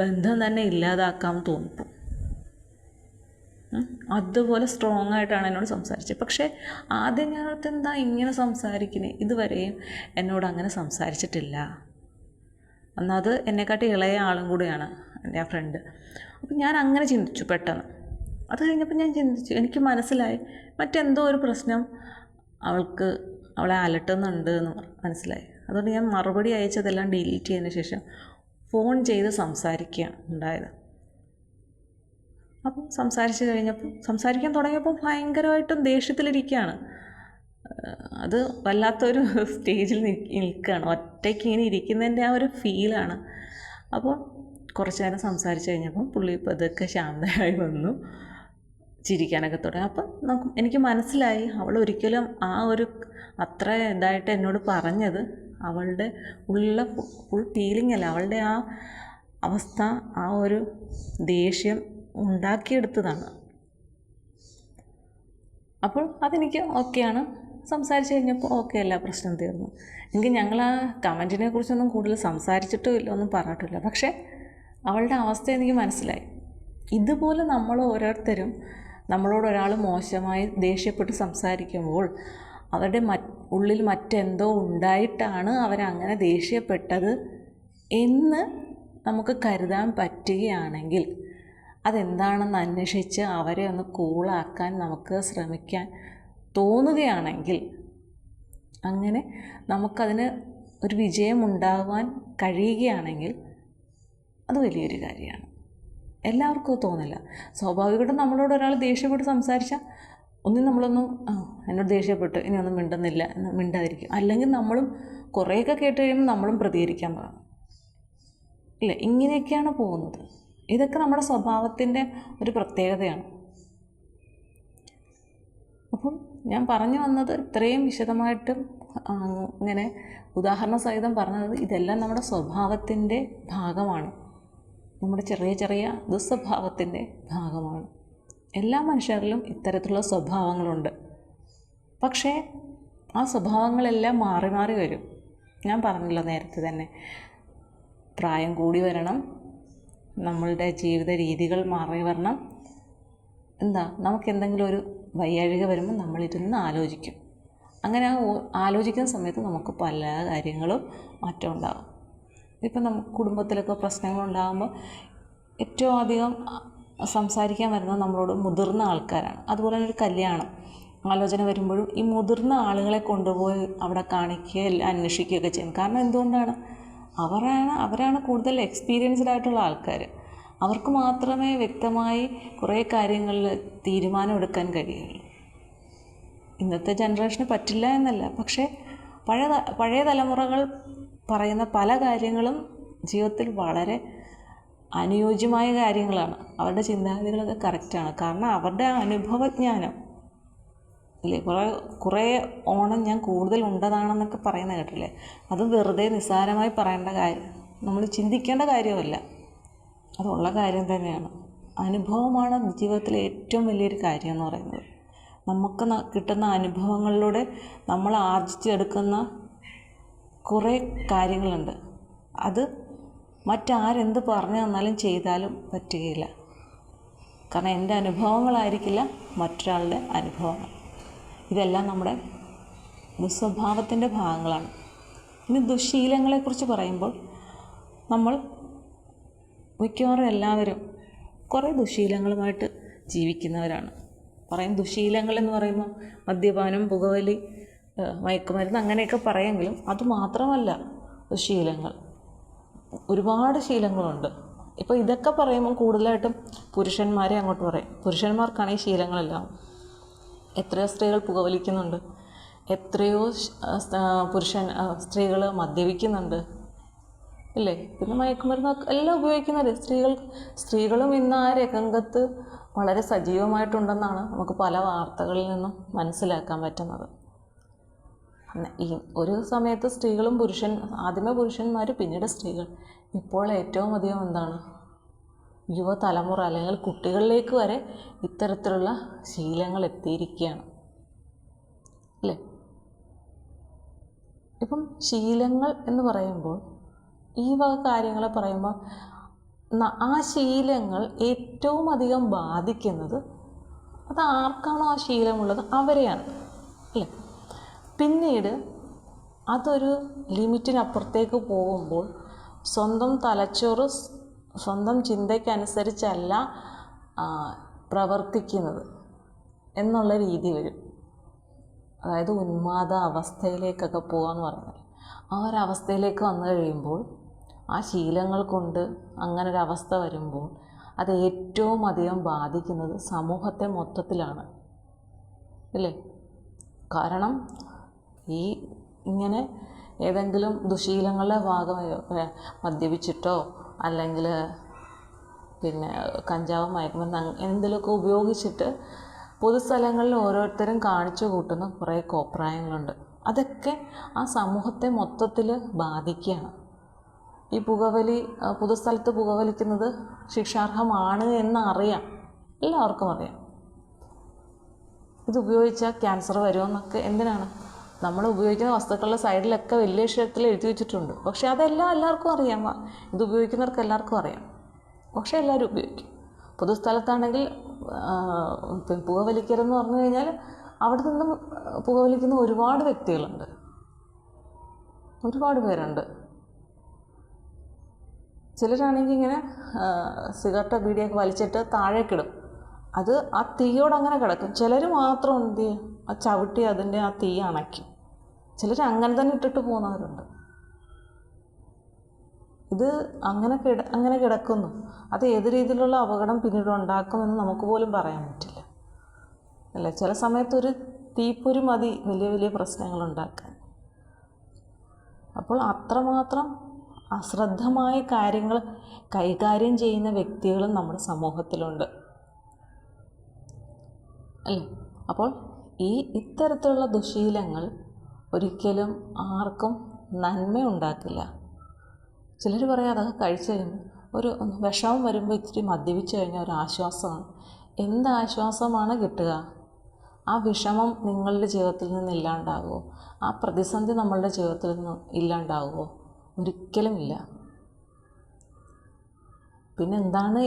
ബന്ധം തന്നെ ഇല്ലാതാക്കാൻ തോന്നും. അതുപോലെ സ്ട്രോങ് ആയിട്ടാണ് എന്നോട് സംസാരിച്ചത്. പക്ഷേ ആദ്യം ഞാനടുത്ത് എന്താ ഇങ്ങനെ സംസാരിക്കുന്നത്, ഇതുവരെയും എന്നോട് അങ്ങനെ സംസാരിച്ചിട്ടില്ല. അന്നത് എന്നെക്കാട്ടി ഇളയ ആളും കൂടിയാണ് എൻ്റെ ആ ഫ്രണ്ട്. അപ്പം ഞാൻ അങ്ങനെ ചിന്തിച്ചു പെട്ടെന്ന്. അത് കഴിഞ്ഞപ്പോൾ ഞാൻ ചിന്തിച്ചു, എനിക്ക് മനസ്സിലായി മറ്റെന്തോ ഒരു പ്രശ്നം അവളെ അലട്ടുന്നുണ്ട് എന്ന് മനസ്സിലായി. അതുകൊണ്ട് ഞാൻ മറുപടി അയച്ചതെല്ലാം ഡിലീറ്റ് ചെയ്തതിന് ശേഷം ഫോൺ ചെയ്ത് സംസാരിക്കുക ഉണ്ടായത്. അപ്പം സംസാരിക്കാൻ തുടങ്ങിയപ്പോൾ ഭയങ്കരമായിട്ടും ദേഷ്യത്തിലിരിക്കുകയാണ്. അത് വല്ലാത്തൊരു സ്റ്റേജിൽ നിൽക്കുകയാണ്, ഒറ്റയ്ക്ക് ഇങ്ങനെ ഇരിക്കുന്നതിൻ്റെ ആ ഒരു ഫീലാണ്. അപ്പോൾ കുറച്ച് നേരം സംസാരിച്ച് കഴിഞ്ഞപ്പം പുള്ളി ഇപ്പോൾ ഇതൊക്കെ ശാന്തമായി വന്നു, ചിരിക്കാനൊക്കെ തുടങ്ങി. അപ്പം എനിക്ക് മനസ്സിലായി അവൾ ഒരിക്കലും ആ ഒരു അത്ര ഇതായിട്ട് എന്നോട് പറഞ്ഞത് അവളുടെ ഉള്ള ഫുൾ ഫീലിംഗ് അല്ല, അവളുടെ ആ അവസ്ഥ, ആ ഒരു ദേഷ്യം ഉണ്ടാക്കിയെടുത്തതാണ്. അപ്പോൾ അതെനിക്ക് ഓക്കെയാണ്. സംസാരിച്ച് കഴിഞ്ഞപ്പോൾ ഓക്കെ, എല്ലാ പ്രശ്നം തീർന്നു. എങ്കിൽ ഞങ്ങൾ ആ കമൻറ്റിനെ കുറിച്ചൊന്നും കൂടുതൽ സംസാരിച്ചിട്ടും ഇല്ല, ഒന്നും പറഞ്ഞിട്ടില്ല. പക്ഷേ അവളുടെ അവസ്ഥ എനിക്ക് മനസ്സിലായി. ഇതുപോലെ നമ്മൾ ഓരോരുത്തരും, നമ്മളോട് ഒരാൾ മോശമായി ദേഷ്യപ്പെട്ട് സംസാരിക്കുമ്പോൾ അവരുടെ ഉള്ളിൽ മറ്റെന്തോ ഉണ്ടായിട്ടാണ് അവരങ്ങനെ ദേഷ്യപ്പെട്ടത് എന്ന് നമുക്ക് കരുതാൻ പറ്റുകയാണെങ്കിൽ, അതെന്താണെന്ന് അന്വേഷിച്ച് അവരെ ഒന്ന് കൂളാക്കാൻ നമുക്ക് ശ്രമിക്കാൻ തോന്നുകയാണെങ്കിൽ, അങ്ങനെ നമുക്കതിന് ഒരു വിജയമുണ്ടാകുവാൻ കഴിയുകയാണെങ്കിൽ അത് വലിയൊരു കാര്യമാണ്. എല്ലാവർക്കും തോന്നില്ല. സ്വാഭാവികമായിട്ടും നമ്മളോട് ഒരാൾ ദേഷ്യപ്പെട്ട് സംസാരിച്ചാൽ നമ്മളൊന്നും എന്നോട് ദേഷ്യപ്പെട്ടു, ഇനി ഒന്നും മിണ്ടുന്നില്ല എന്ന് മിണ്ടാതിരിക്കും. അല്ലെങ്കിൽ നമ്മളും കുറേയൊക്കെ കേട്ട് കഴിയുമ്പോൾ നമ്മളും പ്രതികരിക്കാൻ തുടങ്ങും. ഇല്ല, ഇങ്ങനെയൊക്കെയാണ് പോകുന്നത്. ഇതൊക്കെ നമ്മുടെ സ്വഭാവത്തിൻ്റെ ഒരു പ്രത്യേകതയാണ്. അപ്പം ഞാൻ പറഞ്ഞു വന്നത് ഇത്രയും വിശദമായിട്ടും ഇങ്ങനെ ഉദാഹരണ സഹിതം പറഞ്ഞത്, ഇതെല്ലാം നമ്മുടെ സ്വഭാവത്തിൻ്റെ ഭാഗമാണ്, നമ്മുടെ ചെറിയ ചെറിയ ദുസ്വഭാവത്തിൻ്റെ ഭാഗമാണ്. എല്ലാ മനുഷ്യരിലും ഇത്തരത്തിലുള്ള സ്വഭാവങ്ങളുണ്ട്. പക്ഷേ ആ സ്വഭാവങ്ങളെല്ലാം മാറി മാറി വരും. ഞാൻ പറഞ്ഞല്ലോ നേരത്തെ തന്നെ, പ്രായം കൂടി വരണം, നമ്മളുടെ ജീവിത രീതികൾ മാറി വരണം. നമുക്ക് എന്തെങ്കിലും ഒരു വയ്യാഴിക വരുമ്പോൾ നമ്മളിരുന്ന് ആലോചിക്കും. അങ്ങനെ ആലോചിക്കുന്ന സമയത്ത് നമുക്ക് പല കാര്യങ്ങളും മാറ്റം ഉണ്ടാകും. ഇപ്പം നമുക്ക് കുടുംബത്തിലൊക്കെ പ്രശ്നങ്ങളുണ്ടാകുമ്പോൾ ഏറ്റവും അധികം സംസാരിക്കാൻ വരുന്നത് നമ്മളോട് മുതിർന്ന ആൾക്കാരാണ്. അതുപോലെ തന്നെ ഒരു കല്യാണം ആലോചന വരുമ്പോഴും ഈ മുതിർന്ന ആളുകളെ കൊണ്ടുപോയി അവിടെ കാണിക്കുകയോ അന്വേഷിക്കുകയൊക്കെ ചെയ്യും. കാരണം എന്തുകൊണ്ടാണ്? അവരാണ് കൂടുതൽ എക്സ്പീരിയൻസ്ഡ് ആയിട്ടുള്ള ആൾക്കാർ. അവർക്ക് മാത്രമേ വ്യക്തമായി കുറേ കാര്യങ്ങളിൽ തീരുമാനമെടുക്കാൻ കഴിയുള്ളൂ. ഇന്നത്തെ ജനറേഷന് പറ്റില്ല എന്നല്ല, പക്ഷേ പഴയ തലമുറകൾ പറയുന്ന പല കാര്യങ്ങളും ജീവിതത്തിൽ വളരെ അനുയോജ്യമായ കാര്യങ്ങളാണ്. അവരുടെ ചിന്താഗതികളൊക്കെ കറക്റ്റാണ്. കാരണം അവരുടെ അനുഭവജ്ഞാനം ഇല്ലേ, കുറേ ഓണം ഞാൻ കൂടുതൽ ഉണ്ടതാണെന്നൊക്കെ പറയുന്ന കേട്ടില്ലേ, അത് വെറുതെ നിസ്സാരമായി പറയേണ്ട കാര്യം, നമ്മൾ ചിന്തിക്കേണ്ട കാര്യമല്ല, അതുള്ള കാര്യം തന്നെയാണ്. അനുഭവമാണ് ജീവിതത്തിലെ ഏറ്റവും വലിയൊരു കാര്യം എന്ന് പറയുന്നത്. നമുക്ക് കിട്ടുന്ന അനുഭവങ്ങളിലൂടെ നമ്മൾ ആർജിച്ചെടുക്കുന്ന കുറേ കാര്യങ്ങളുണ്ട്. അത് മറ്റാരെന്ത് പറഞ്ഞു തന്നാലും ചെയ്താലും പറ്റുകയില്ല. കാരണം എൻ്റെ അനുഭവങ്ങളായിരിക്കില്ല മറ്റൊരാളുടെ അനുഭവങ്ങൾ. ഇതെല്ലാം നമ്മുടെ ദുസ്വഭാവത്തിൻ്റെ ഭാഗങ്ങളാണ്. ഇനി ദുശ്ശീലങ്ങളെക്കുറിച്ച് പറയുമ്പോൾ നമ്മൾ മിക്കവാറും എല്ലാവരും കുറേ ദുശ്ശീലങ്ങളുമായിട്ട് ജീവിക്കുന്നവരാണ്. ദുശ്ശീലങ്ങളെന്ന് പറയുമ്പോൾ മദ്യപാനം, പുകവലി, മയക്കുമരുന്ന് അങ്ങനെയൊക്കെ പറയുമെങ്കിലും അതുമാത്രമല്ല ദുശ്ശീലങ്ങൾ. ഒരുപാട് ശീലങ്ങളുണ്ട്. ഇപ്പോൾ ഇതൊക്കെ പറയുമ്പോൾ കൂടുതലായിട്ടും പുരുഷന്മാരെ അങ്ങോട്ട് പറയും. പുരുഷന്മാർക്കാണ് ഈ ശീലങ്ങളെല്ലാം. എത്രയോ സ്ത്രീകൾ പുകവലിക്കുന്നുണ്ട്, എത്രയോ സ്ത്രീകൾ മദ്യപിക്കുന്നുണ്ട് ഇല്ലേ? പിന്നെ മയക്കുമരുന്ന് എല്ലാം ഉപയോഗിക്കുന്നുണ്ട് സ്ത്രീകളും ഇന്ന് ആ രംഗത്ത് വളരെ സജീവമായിട്ടുണ്ടെന്നാണ് നമുക്ക് പല വാർത്തകളിൽ നിന്നും മനസ്സിലാക്കാൻ പറ്റുന്നത്. ഈ ഒരു സമയത്ത് സ്ത്രീകളും ആദ്യമേ പുരുഷന്മാർ, പിന്നീട് സ്ത്രീകൾ. ഇപ്പോൾ ഏറ്റവും അധികം എന്താണ്, യുവതലമുറ അല്ലെങ്കിൽ കുട്ടികളിലേക്ക് വരെ ഇത്തരത്തിലുള്ള ശീലങ്ങൾ എത്തിയിരിക്കുകയാണ് അല്ലേ? ഇപ്പം ശീലങ്ങൾ എന്ന് പറയുമ്പോൾ ഈ വക കാര്യങ്ങളെ പറയുമ്പോൾ ആ ശീലങ്ങൾ ഏറ്റവും അധികം ബാധിക്കുന്നത് അത് ആർക്കാണോ ആ ശീലമുള്ളത് അവരെയാണ് അല്ലേ? പിന്നീട് അതൊരു ലിമിറ്റിനപ്പുറത്തേക്ക് പോകുമ്പോൾ സ്വന്തം തലച്ചോറ് സ്വന്തം ചിന്തയ്ക്കനുസരിച്ചല്ല പ്രവർത്തിക്കുന്നത് എന്നുള്ള രീതി വരും. അതായത് ഉന്മാദ അവസ്ഥയിലേക്കൊക്കെ പോകാമെന്ന് പറയുന്നത്. ആ ഒരവസ്ഥയിലേക്ക് വന്നു കഴിയുമ്പോൾ, ആ ശീലങ്ങൾ കൊണ്ട് അങ്ങനൊരവസ്ഥ വരുമ്പോൾ അത് ഏറ്റവും അധികം ബാധിക്കുന്നത് സമൂഹത്തെ മൊത്തത്തിലാണ് അല്ലേ? കാരണം ഇങ്ങനെ ഏതെങ്കിലും ദുശീലങ്ങളുടെ ഭാഗമായോ മദ്യപിച്ചിട്ടോ അല്ലെങ്കിൽ പിന്നെ കഞ്ചാവ്, മയക്കുമരുന്ന് എന്തെങ്കിലുമൊക്കെ ഉപയോഗിച്ചിട്ട് പൊതുസ്ഥലങ്ങളിൽ ഓരോരുത്തരും കാണിച്ചു കൂട്ടുന്ന കുറേ കോപ്രായങ്ങളുണ്ട്. അതൊക്കെ ആ സമൂഹത്തെ മൊത്തത്തിൽ ബാധിക്കുകയാണ്. ഈ പൊതുസ്ഥലത്ത് പുകവലിക്കുന്നത് ശിക്ഷാർഹമാണ് എന്നറിയാം, എല്ലാവർക്കും അറിയാം. ഇത് ഉപയോഗിച്ചാൽ ക്യാൻസർ വരുമെന്നൊക്കെ. എന്തിനാണ്? നമ്മൾ ഉപയോഗിക്കുന്ന വസ്തുക്കളുടെ സൈഡിലൊക്കെ വലിയ അക്ഷരത്തിൽ എഴുതി വെച്ചിട്ടുണ്ട്. പക്ഷേ അതെല്ലാം എല്ലാവർക്കും അറിയാം. ഇത് ഉപയോഗിക്കുന്നവർക്ക് എല്ലാവർക്കും അറിയാം. പക്ഷേ എല്ലാവരും ഉപയോഗിക്കും. പൊതുസ്ഥലത്താണെങ്കിൽ പുകവലിക്കരുതെന്ന് പറഞ്ഞു കഴിഞ്ഞാൽ അവിടെ നിന്നും പുകവലിക്കുന്ന ഒരുപാട് വ്യക്തികളുണ്ട്, ഒരുപാട് പേരുണ്ട്. ചിലരാണെങ്കിൽ ഇങ്ങനെ സിഗരറ്റ്, ബീഡിയൊക്കെ വലിച്ചിട്ട് താഴേക്കിടും. അത് ആ തീയോടങ്ങനെ കിടക്കും. ചിലർ മാത്രം എന്ത് ചെയ്യും, ആ ചവിട്ടി അതിൻ്റെ ആ തീ അണയ്ക്കും. ചിലർ അങ്ങനെ തന്നെ ഇട്ടിട്ട് പോകുന്നവരുണ്ട്. ഇത് അങ്ങനെ കിടക്കുന്നു. അത് ഏത് രീതിയിലുള്ള അപകടം പിന്നീട് ഉണ്ടാക്കുമെന്ന് നമുക്ക് പോലും പറയാൻ പറ്റില്ല അല്ലേ? ചില സമയത്തൊരു തീപ്പൊരി മതി വലിയ വലിയ പ്രശ്നങ്ങൾ ഉണ്ടാക്കാൻ. അപ്പോൾ അത്രമാത്രം അശ്രദ്ധമായ കാര്യങ്ങൾ കൈകാര്യം ചെയ്യുന്ന വ്യക്തികളും നമ്മുടെ സമൂഹത്തിലുണ്ട് അല്ലേ? അപ്പോൾ ഇത്തരത്തിലുള്ള ദുശീലങ്ങൾ ഒരിക്കലും ആർക്കും നന്മ ഉണ്ടാക്കില്ല. ചിലർ പറയാം അതൊക്കെ കഴിച്ചു കഴിയുമ്പോൾ ഒരു വിഷമം വരുമ്പോൾ ഇത്തിരി മദ്യപിച്ച് കഴിഞ്ഞാൽ ഒരു ആശ്വാസമാണ്. എന്ത് ആശ്വാസമാണ് കിട്ടുക? ആ വിഷമം നിങ്ങളുടെ ജീവിതത്തിൽ നിന്ന് ഇല്ലാണ്ടാകുമോ? ആ പ്രതിസന്ധി നമ്മളുടെ ജീവിതത്തിൽ നിന്ന് ഇല്ലാണ്ടാകുമോ? ഒരിക്കലുമില്ല. പിന്നെ എന്താണ്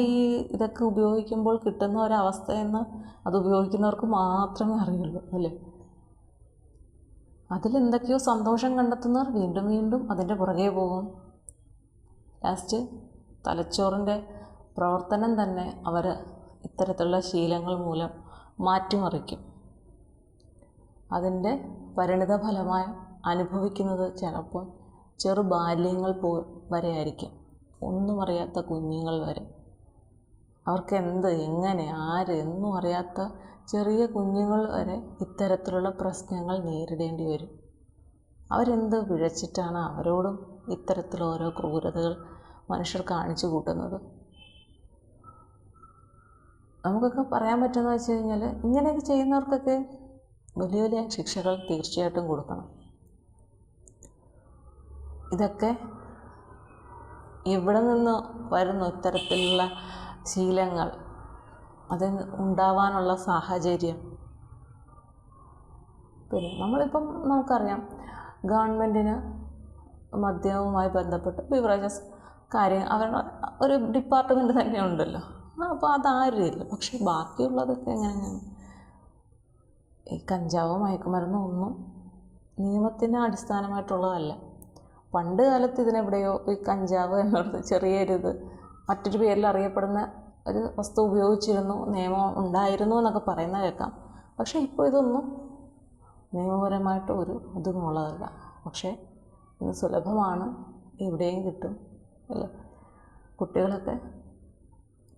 ഇതൊക്കെ ഉപയോഗിക്കുമ്പോൾ കിട്ടുന്ന ഒരവസ്ഥയെന്ന് അത് ഉപയോഗിക്കുന്നവർക്ക് മാത്രമേ അറിയുള്ളൂ അല്ലേ? അതിലെന്തൊക്കെയോ സന്തോഷം കണ്ടെത്തുന്നവർ വീണ്ടും വീണ്ടും അതിൻ്റെ പുറകെ പോകും. ലാസ്റ്റ് തലച്ചോറിൻ്റെ പ്രവർത്തനം തന്നെ അവർ ഇത്തരത്തിലുള്ള ശീലങ്ങൾ മൂലം മാറ്റിമറിക്കും. അതിൻ്റെ പരിണിത ഫലമായി അനുഭവിക്കുന്നത് ചിലപ്പോൾ ചെറു ബാല്യങ്ങൾ വരെ ആയിരിക്കും. ഒന്നും അറിയാത്ത കുഞ്ഞുങ്ങൾ വരെ. അവർക്ക് എങ്ങനെ, ആര് എന്നും അറിയാത്ത ചെറിയ കുഞ്ഞുങ്ങൾ വരെ ഇത്തരത്തിലുള്ള പ്രശ്നങ്ങൾ നേരിടേണ്ടി വരും. അവരെന്ത് പിഴച്ചിട്ടാണ് അവരോടും ഇത്തരത്തിൽ ഓരോ ക്രൂരതകൾ മനുഷ്യർ കാണിച്ചു കൂട്ടുന്നത്? നമുക്കൊക്കെ പറയാൻ പറ്റുമെന്ന് വെച്ച് കഴിഞ്ഞാൽ ഇങ്ങനെയൊക്കെ ചെയ്യുന്നവർക്കൊക്കെ വലിയ വലിയ ശിക്ഷകൾ തീർച്ചയായിട്ടും കൊടുക്കണം. ഇതൊക്കെ എവിടെ നിന്ന് വരുന്നു ഇത്തരത്തിലുള്ള ശീലങ്ങൾ? അത് ഉണ്ടാവാനുള്ള സാഹചര്യം? പിന്നെ നമ്മളിപ്പം നമുക്കറിയാം, ഗവൺമെൻറ്റിന് മദ്യവുമായി ബന്ധപ്പെട്ട് ബിവറേജസ് അവരുടെ ഒരു ഡിപ്പാർട്ട്മെൻറ്റ് തന്നെ ഉണ്ടല്ലോ. അപ്പോൾ അതാരില്ല. പക്ഷേ ബാക്കിയുള്ളതൊക്കെ എങ്ങനെയാണ്? ഈ കഞ്ചാവോ മയക്കുമരുന്നോ ഒന്നും നിയമത്തിന് അടിസ്ഥാനമായിട്ടുള്ളതല്ല. പണ്ട് കാലത്ത് ഇതിനെവിടെയോ ഈ കഞ്ചാവ് എന്നുള്ളത് ചെറിയൊരിത് മറ്റൊരു പേരിൽ അറിയപ്പെടുന്ന ഒരു വസ്തു ഉപയോഗിച്ചിരുന്നു, നിയമം ഉണ്ടായിരുന്നു എന്നൊക്കെ പറയുന്ന കേൾക്കാം. പക്ഷേ ഇപ്പോൾ ഇതൊന്നും നിയമപരമായിട്ട് ഒരു ഇതുമുള്ളതല്ല. പക്ഷേ ഇത് സുലഭമാണ്, എവിടെയും കിട്ടും അല്ലേ? കുട്ടികളൊക്കെ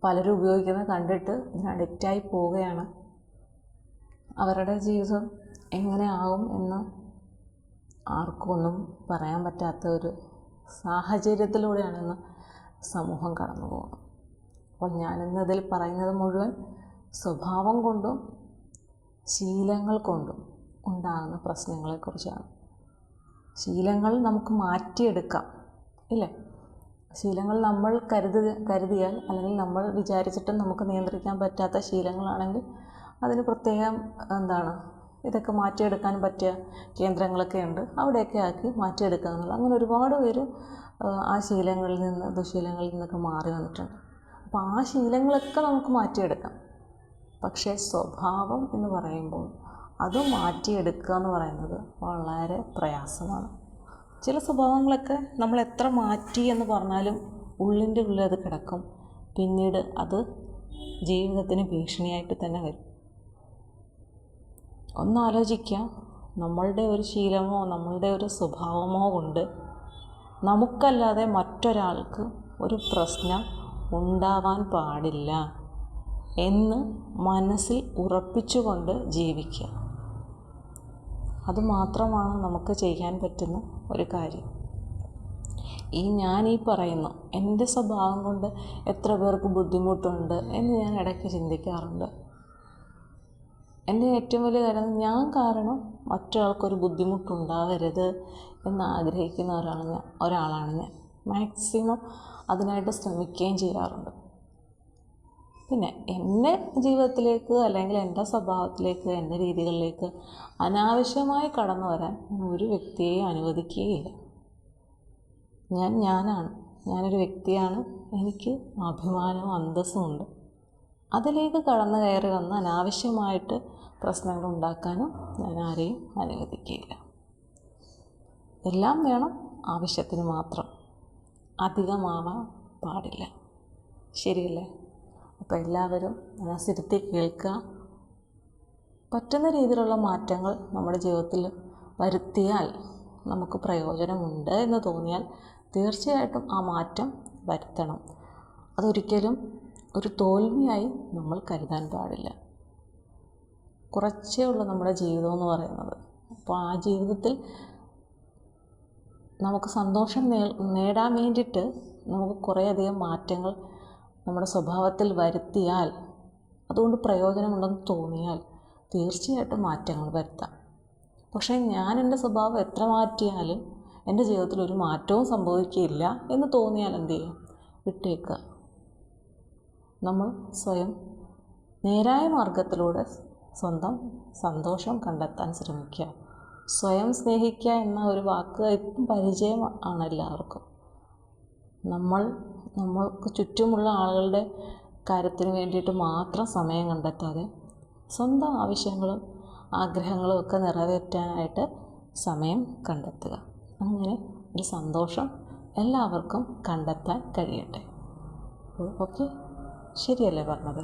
പലരും ഉപയോഗിക്കുന്നത് കണ്ടിട്ട് ഇതിന് അഡിക്റ്റായി പോവുകയാണ്. അവരുടെ ജീവിതം എങ്ങനെ ആകും എന്ന് ആർക്കും ഒന്നും പറയാൻ പറ്റാത്ത ഒരു സാഹചര്യത്തിലൂടെയാണ് ഇന്ന് സമൂഹം കടന്നു പോകുന്നത്. അപ്പോൾ ഞാനിന്നതിൽ പറയുന്നത് മുഴുവൻ സ്വഭാവം കൊണ്ടും ശീലങ്ങൾ കൊണ്ടും ഉണ്ടാകുന്ന പ്രശ്നങ്ങളെക്കുറിച്ചാണ്. ശീലങ്ങൾ നമുക്ക് മാറ്റിയെടുക്കാം ഇല്ലേ? ശീലങ്ങൾ നമ്മൾ കരുതിയാൽ അല്ലെങ്കിൽ നമ്മൾ വിചാരിച്ചിട്ടും നമുക്ക് നിയന്ത്രിക്കാൻ പറ്റാത്ത ശീലങ്ങളാണെങ്കിൽ അതിന് പ്രത്യേകം ഇതൊക്കെ മാറ്റിയെടുക്കാൻ പറ്റിയ കേന്ദ്രങ്ങളൊക്കെ ഉണ്ട്. അവിടെയൊക്കെ ആക്കി മാറ്റിയെടുക്കുക എന്നുള്ള അങ്ങനെ ഒരുപാട് പേര് ആ ശീലങ്ങളിൽ നിന്ന്, ദുശീലങ്ങളിൽ നിന്നൊക്കെ മാറി വന്നിട്ടുണ്ട്. അപ്പോൾ ആ ശീലങ്ങളൊക്കെ നമുക്ക് മാറ്റിയെടുക്കാം. പക്ഷേ സ്വഭാവം എന്ന് പറയുമ്പോൾ അത് മാറ്റിയെടുക്കുക എന്ന് പറയുന്നത് വളരെ പ്രയാസമാണ്. ചില സ്വഭാവങ്ങളൊക്കെ നമ്മൾ എത്ര മാറ്റി എന്ന് പറഞ്ഞാലും ഉള്ളിൻ്റെ ഉള്ളിൽ അത് കിടക്കും. പിന്നീട് അത് ജീവിതത്തിന് ഭീഷണിയായിട്ട് തന്നെ വരും. ഒന്നാലോചിക്കുക, നമ്മളുടെ ഒരു ശീലമോ നമ്മളുടെ ഒരു സ്വഭാവമോ കൊണ്ട് നമുക്കല്ലാതെ മറ്റൊരാൾക്ക് ഒരു പ്രശ്നം ഉണ്ടാവാൻ പാടില്ല എന്ന് മനസ്സിൽ ഉറപ്പിച്ചുകൊണ്ട് ജീവിക്കുക. അതുമാത്രമാണ് നമുക്ക് ചെയ്യാൻ പറ്റുന്ന ഒരു കാര്യം. ഞാൻ പറയുന്നു എൻ്റെ സ്വഭാവം കൊണ്ട് എത്ര പേർക്ക് ബുദ്ധിമുട്ടുണ്ട് എന്ന് ഞാൻ ഇടയ്ക്ക് ചിന്തിക്കാറുണ്ട്. എൻ്റെ ഏറ്റവും വലിയ കാര്യം, ഞാൻ കാരണം മറ്റൊരാൾക്കൊരു ബുദ്ധിമുട്ടുണ്ടാവരുത് എന്ന് ആഗ്രഹിക്കുന്ന ഒരാളാണ് ഞാൻ. മാക്സിമം അതിനായിട്ട് ശ്രമിക്കുകയും ചെയ്യാറുണ്ട്. പിന്നെ എൻ്റെ ജീവിതത്തിലേക്ക് അല്ലെങ്കിൽ എൻ്റെ സ്വഭാവത്തിലേക്ക്, എൻ്റെ രീതികളിലേക്ക് അനാവശ്യമായി കടന്നു വരാൻ ഒരു വ്യക്തിയെയും അനുവദിക്കുകയില്ല. ഞാനൊരു വ്യക്തിയാണ്. എനിക്ക് അഭിമാനവും അന്തസ്സും ഉണ്ട്. അതിലേക്ക് കടന്നു കയറി വന്ന് അനാവശ്യമായിട്ട് പ്രശ്നങ്ങൾ ഉണ്ടാക്കാനും ഞാൻ ആരെയും അനുവദിക്കുകയില്ല. എല്ലാം വേണം, ആവശ്യത്തിന് മാത്രം, അധികമാവാൻ പാടില്ല. ശരിയല്ലേ? അപ്പോൾ എല്ലാവരും മനസ്സിരുത്തി കേൾക്കുക. പറ്റുന്ന രീതിയിലുള്ള മാറ്റങ്ങൾ നമ്മുടെ ജീവിതത്തിൽ വരുത്തിയാൽ, നമുക്ക് പ്രയോജനമുണ്ട് എന്ന് തോന്നിയാൽ തീർച്ചയായിട്ടും ആ മാറ്റം വരുത്തണം. അതൊരിക്കലും ഒരു തോൽവിയായി നമ്മൾ കരുതാൻ പാടില്ല. കുറച്ചേ ഉള്ളൂ നമ്മുടെ ജീവിതം എന്ന് പറയുന്നത്. അപ്പോൾ ആ ജീവിതത്തിൽ നമുക്ക് സന്തോഷം നേടാൻ വേണ്ടിയിട്ട് നമുക്ക് കുറേയധികം മാറ്റങ്ങൾ നമ്മുടെ സ്വഭാവത്തിൽ വരുത്തിയാൽ, അതുകൊണ്ട് പ്രയോജനമുണ്ടെന്ന് തോന്നിയാൽ തീർച്ചയായിട്ടും മാറ്റങ്ങൾ വരുത്താം. പക്ഷേ ഞാൻ എൻ്റെ സ്വഭാവം എത്ര മാറ്റിയാലും എൻ്റെ ജീവിതത്തിൽ ഒരു മാറ്റവും സംഭവിക്കില്ല എന്ന് തോന്നിയാൽ എന്ത് ചെയ്യും? വിട്ടേക്കുക. നമ്മൾ സ്വയം നേരായ മാർഗത്തിലൂടെ സ്വന്തം സന്തോഷം കണ്ടെത്താൻ ശ്രമിക്കുക. സ്വയം സ്നേഹിക്കുക എന്ന ഒരു വാക്ക് ഇപ്പം പരിചയം ആണ് എല്ലാവർക്കും. നമ്മൾക്ക് ചുറ്റുമുള്ള ആളുകളുടെ കാര്യത്തിന് വേണ്ടിയിട്ട് മാത്രം സമയം കണ്ടെത്താതെ സ്വന്തം ആവശ്യങ്ങളും ആഗ്രഹങ്ങളും ഒക്കെ നിറവേറ്റാനായിട്ട് സമയം കണ്ടെത്തുക. അങ്ങനെ ഒരു സന്തോഷം എല്ലാവർക്കും കണ്ടെത്താൻ കഴിയട്ടെ. ഓക്കെ, ശരിയല്ലേ പറഞ്ഞത്?